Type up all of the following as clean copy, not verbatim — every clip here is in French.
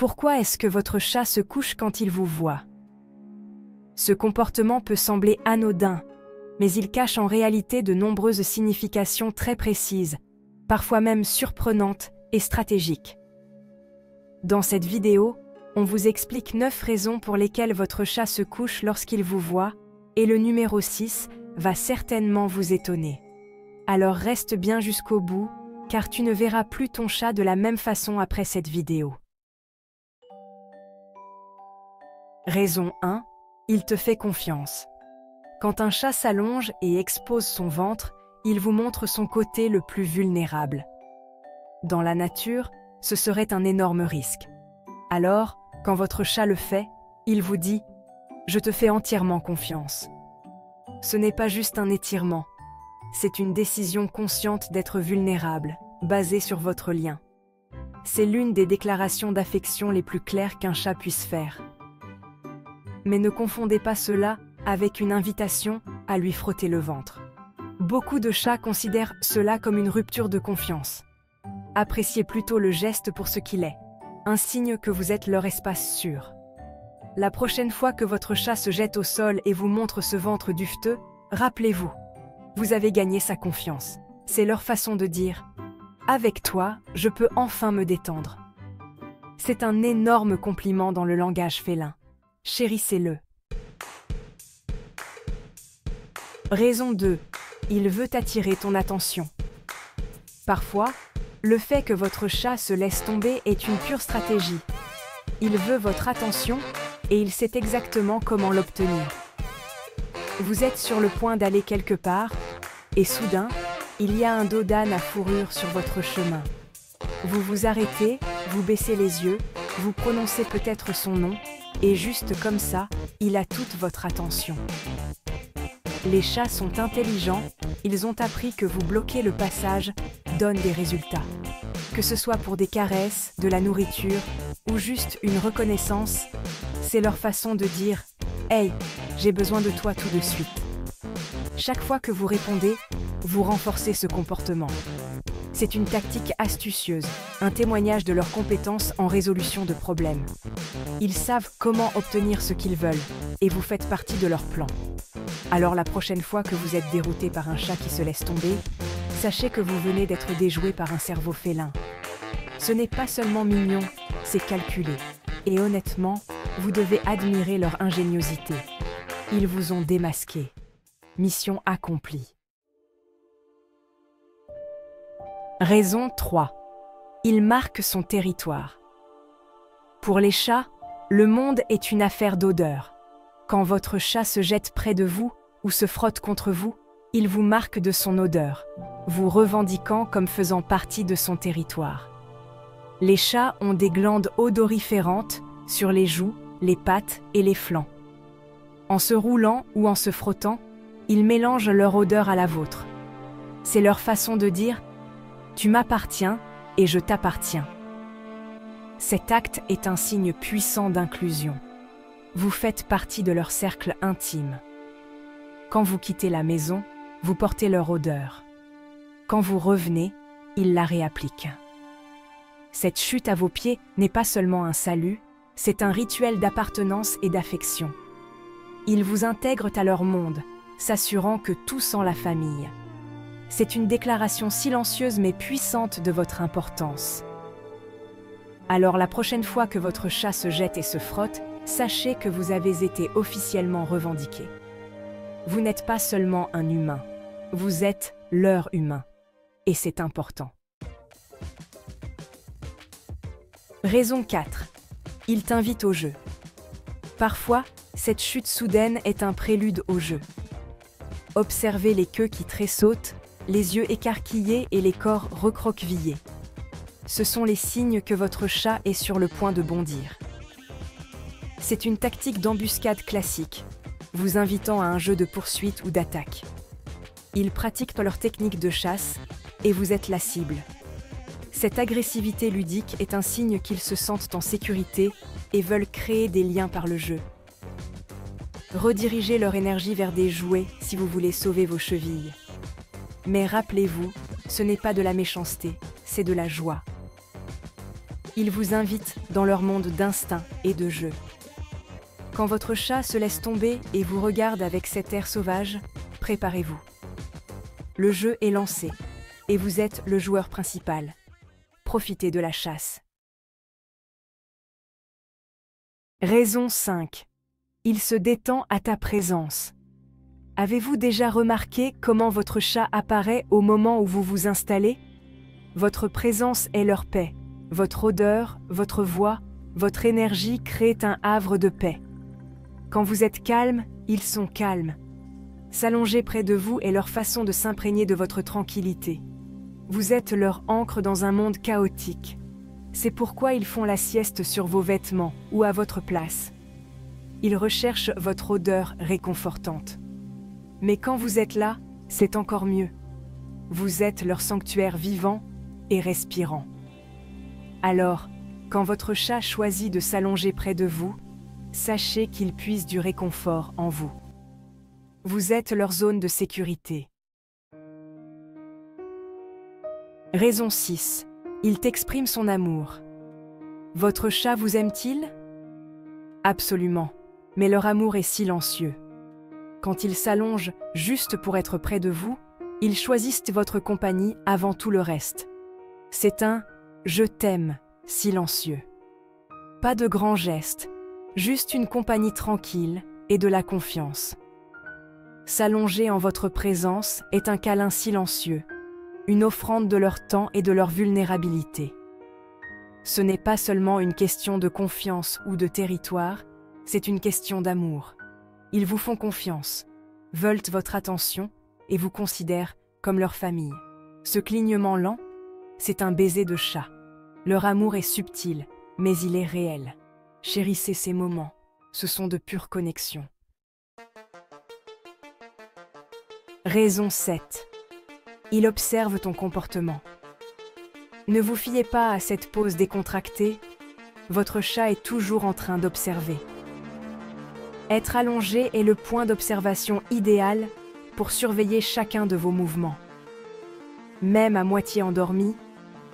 Pourquoi est-ce que votre chat se couche quand il vous voit? Ce comportement peut sembler anodin, mais il cache en réalité de nombreuses significations très précises, parfois même surprenantes et stratégiques. Dans cette vidéo, on vous explique 9 raisons pour lesquelles votre chat se couche lorsqu'il vous voit, et le numéro 6 va certainement vous étonner. Alors reste bien jusqu'au bout, car tu ne verras plus ton chat de la même façon après cette vidéo. Raison 1. Il te fait confiance. Quand un chat s'allonge et expose son ventre, il vous montre son côté le plus vulnérable. Dans la nature, ce serait un énorme risque. Alors, quand votre chat le fait, il vous dit « Je te fais entièrement confiance ». Ce n'est pas juste un étirement, c'est une décision consciente d'être vulnérable, basée sur votre lien. C'est l'une des déclarations d'affection les plus claires qu'un chat puisse faire. Mais ne confondez pas cela avec une invitation à lui frotter le ventre. Beaucoup de chats considèrent cela comme une rupture de confiance. Appréciez plutôt le geste pour ce qu'il est, un signe que vous êtes leur espace sûr. La prochaine fois que votre chat se jette au sol et vous montre ce ventre duveteux, rappelez-vous, vous avez gagné sa confiance. C'est leur façon de dire « Avec toi, je peux enfin me détendre ». C'est un énorme compliment dans le langage félin. Chérissez-le. Raison 2. Il veut attirer ton attention. Parfois, le fait que votre chat se laisse tomber est une pure stratégie. Il veut votre attention et il sait exactement comment l'obtenir. Vous êtes sur le point d'aller quelque part et soudain, il y a un dos d'âne à fourrure sur votre chemin. Vous vous arrêtez, vous baissez les yeux, vous prononcez peut-être son nom et juste comme ça, il a toute votre attention. Les chats sont intelligents, ils ont appris que vous bloquer le passage donne des résultats. Que ce soit pour des caresses, de la nourriture ou juste une reconnaissance, c'est leur façon de dire « Hey, j'ai besoin de toi tout de suite ». Chaque fois que vous répondez, vous renforcez ce comportement. C'est une tactique astucieuse, un témoignage de leur compétence en résolution de problèmes. Ils savent comment obtenir ce qu'ils veulent, et vous faites partie de leur plan. Alors la prochaine fois que vous êtes dérouté par un chat qui se laisse tomber, sachez que vous venez d'être déjoué par un cerveau félin. Ce n'est pas seulement mignon, c'est calculé. Et honnêtement, vous devez admirer leur ingéniosité. Ils vous ont démasqué. Mission accomplie. Raison 3. Il marque son territoire. Pour les chats, le monde est une affaire d'odeur. Quand votre chat se jette près de vous ou se frotte contre vous, il vous marque de son odeur, vous revendiquant comme faisant partie de son territoire. Les chats ont des glandes odoriférantes sur les joues, les pattes et les flancs. En se roulant ou en se frottant, ils mélangent leur odeur à la vôtre. C'est leur façon de dire « Tu m'appartiens et je t'appartiens ». Cet acte est un signe puissant d'inclusion. Vous faites partie de leur cercle intime. Quand vous quittez la maison, vous portez leur odeur. Quand vous revenez, ils la réappliquent. Cette chute à vos pieds n'est pas seulement un salut, c'est un rituel d'appartenance et d'affection. Ils vous intègrent à leur monde, s'assurant que tout sent la famille. C'est une déclaration silencieuse mais puissante de votre importance. Alors la prochaine fois que votre chat se jette et se frotte, sachez que vous avez été officiellement revendiqué. Vous n'êtes pas seulement un humain, vous êtes leur humain. Et c'est important. Raison 4. Il t'invite au jeu. Parfois, cette chute soudaine est un prélude au jeu. Observez les queues qui tressautent, les yeux écarquillés et les corps recroquevillés. Ce sont les signes que votre chat est sur le point de bondir. C'est une tactique d'embuscade classique, vous invitant à un jeu de poursuite ou d'attaque. Ils pratiquent leur technique de chasse et vous êtes la cible. Cette agressivité ludique est un signe qu'ils se sentent en sécurité et veulent créer des liens par le jeu. Redirigez leur énergie vers des jouets si vous voulez sauver vos chevilles. Mais rappelez-vous, ce n'est pas de la méchanceté, c'est de la joie. Ils vous invitent dans leur monde d'instinct et de jeu. Quand votre chat se laisse tomber et vous regarde avec cet air sauvage, préparez-vous. Le jeu est lancé et vous êtes le joueur principal. Profitez de la chasse. Raison 5. Il se détend à ta présence. Avez-vous déjà remarqué comment votre chat apparaît au moment où vous vous installez? Votre présence est leur paix. Votre odeur, votre voix, votre énergie créent un havre de paix. Quand vous êtes calme, ils sont calmes. S'allonger près de vous est leur façon de s'imprégner de votre tranquillité. Vous êtes leur ancre dans un monde chaotique. C'est pourquoi ils font la sieste sur vos vêtements ou à votre place. Ils recherchent votre odeur réconfortante. Mais quand vous êtes là, c'est encore mieux. Vous êtes leur sanctuaire vivant et respirant. Alors, quand votre chat choisit de s'allonger près de vous, sachez qu'il puise du réconfort en vous. Vous êtes leur zone de sécurité. Raison 6. Il t'exprime son amour. Votre chat vous aime-t-il? Absolument, mais leur amour est silencieux. Quand ils s'allongent juste pour être près de vous, ils choisissent votre compagnie avant tout le reste. C'est un « je t'aime » silencieux. Pas de grands gestes, juste une compagnie tranquille et de la confiance. S'allonger en votre présence est un câlin silencieux, une offrande de leur temps et de leur vulnérabilité. Ce n'est pas seulement une question de confiance ou de territoire, c'est une question d'amour. Ils vous font confiance, veulent votre attention et vous considèrent comme leur famille. Ce clignement lent, c'est un baiser de chat. Leur amour est subtil, mais il est réel. Chérissez ces moments, ce sont de pures connexions. Raison 7. Il observe ton comportement. Ne vous fiez pas à cette pose décontractée, votre chat est toujours en train d'observer. Être allongé est le point d'observation idéal pour surveiller chacun de vos mouvements. Même à moitié endormis,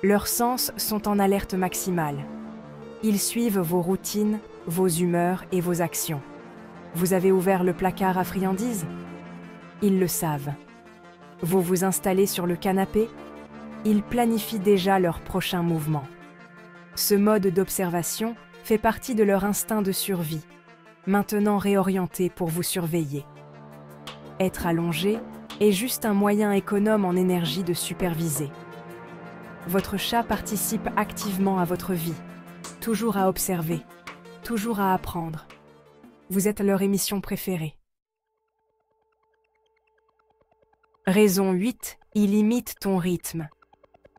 leurs sens sont en alerte maximale. Ils suivent vos routines, vos humeurs et vos actions. Vous avez ouvert le placard à friandises? Ils le savent. Vous vous installez sur le canapé? Ils planifient déjà leur prochain mouvement. Ce mode d'observation fait partie de leur instinct de survie, maintenant réorienté pour vous surveiller. Être allongé est juste un moyen économe en énergie de superviser. Votre chat participe activement à votre vie, toujours à observer, toujours à apprendre. Vous êtes leur émission préférée. Raison 8. Il imite ton rythme.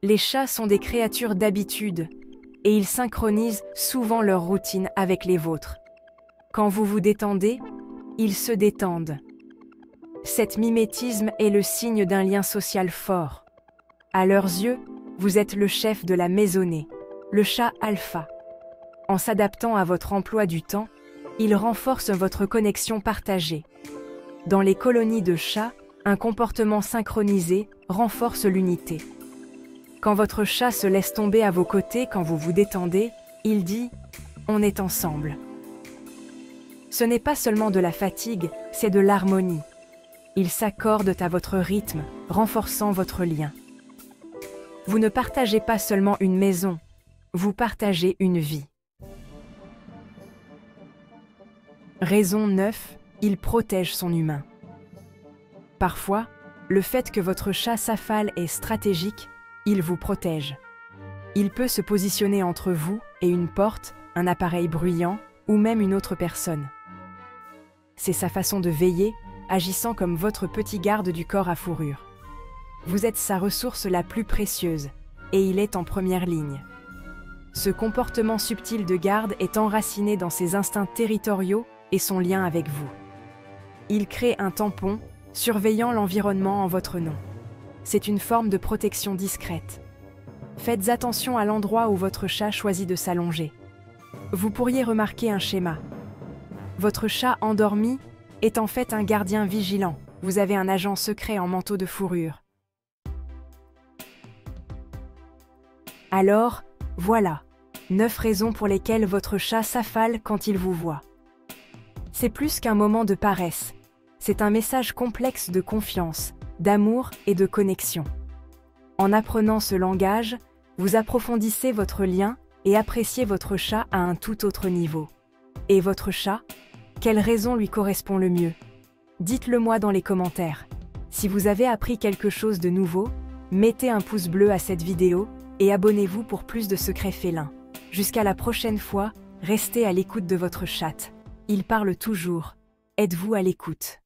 Les chats sont des créatures d'habitude et ils synchronisent souvent leur routine avec les vôtres. Quand vous vous détendez, ils se détendent. Cet mimétisme est le signe d'un lien social fort. À leurs yeux, vous êtes le chef de la maisonnée, le chat alpha. En s'adaptant à votre emploi du temps, il renforce votre connexion partagée. Dans les colonies de chats, un comportement synchronisé renforce l'unité. Quand votre chat se laisse tomber à vos côtés quand vous vous détendez, il dit « on est ensemble ». Ce n'est pas seulement de la fatigue, c'est de l'harmonie. Ils s'accordent à votre rythme, renforçant votre lien. Vous ne partagez pas seulement une maison, vous partagez une vie. Raison 9. Il protège son humain. Parfois, le fait que votre chat s'affale est stratégique, il vous protège. Il peut se positionner entre vous et une porte, un appareil bruyant ou même une autre personne. C'est sa façon de veiller, agissant comme votre petit garde du corps à fourrure. Vous êtes sa ressource la plus précieuse, et il est en première ligne. Ce comportement subtil de garde est enraciné dans ses instincts territoriaux et son lien avec vous. Il crée un tampon, surveillant l'environnement en votre nom. C'est une forme de protection discrète. Faites attention à l'endroit où votre chat choisit de s'allonger. Vous pourriez remarquer un schéma. Votre chat endormi est en fait un gardien vigilant. Vous avez un agent secret en manteau de fourrure. Alors, voilà, 9 raisons pour lesquelles votre chat s'affale quand il vous voit. C'est plus qu'un moment de paresse. C'est un message complexe de confiance, d'amour et de connexion. En apprenant ce langage, vous approfondissez votre lien et appréciez votre chat à un tout autre niveau. Et votre chat, quelle raison lui correspond le mieux? Dites-le moi dans les commentaires. Si vous avez appris quelque chose de nouveau, mettez un pouce bleu à cette vidéo et abonnez-vous pour plus de secrets félins. Jusqu'à la prochaine fois, restez à l'écoute de votre chat. Il parle toujours. Êtes-vous à l'écoute?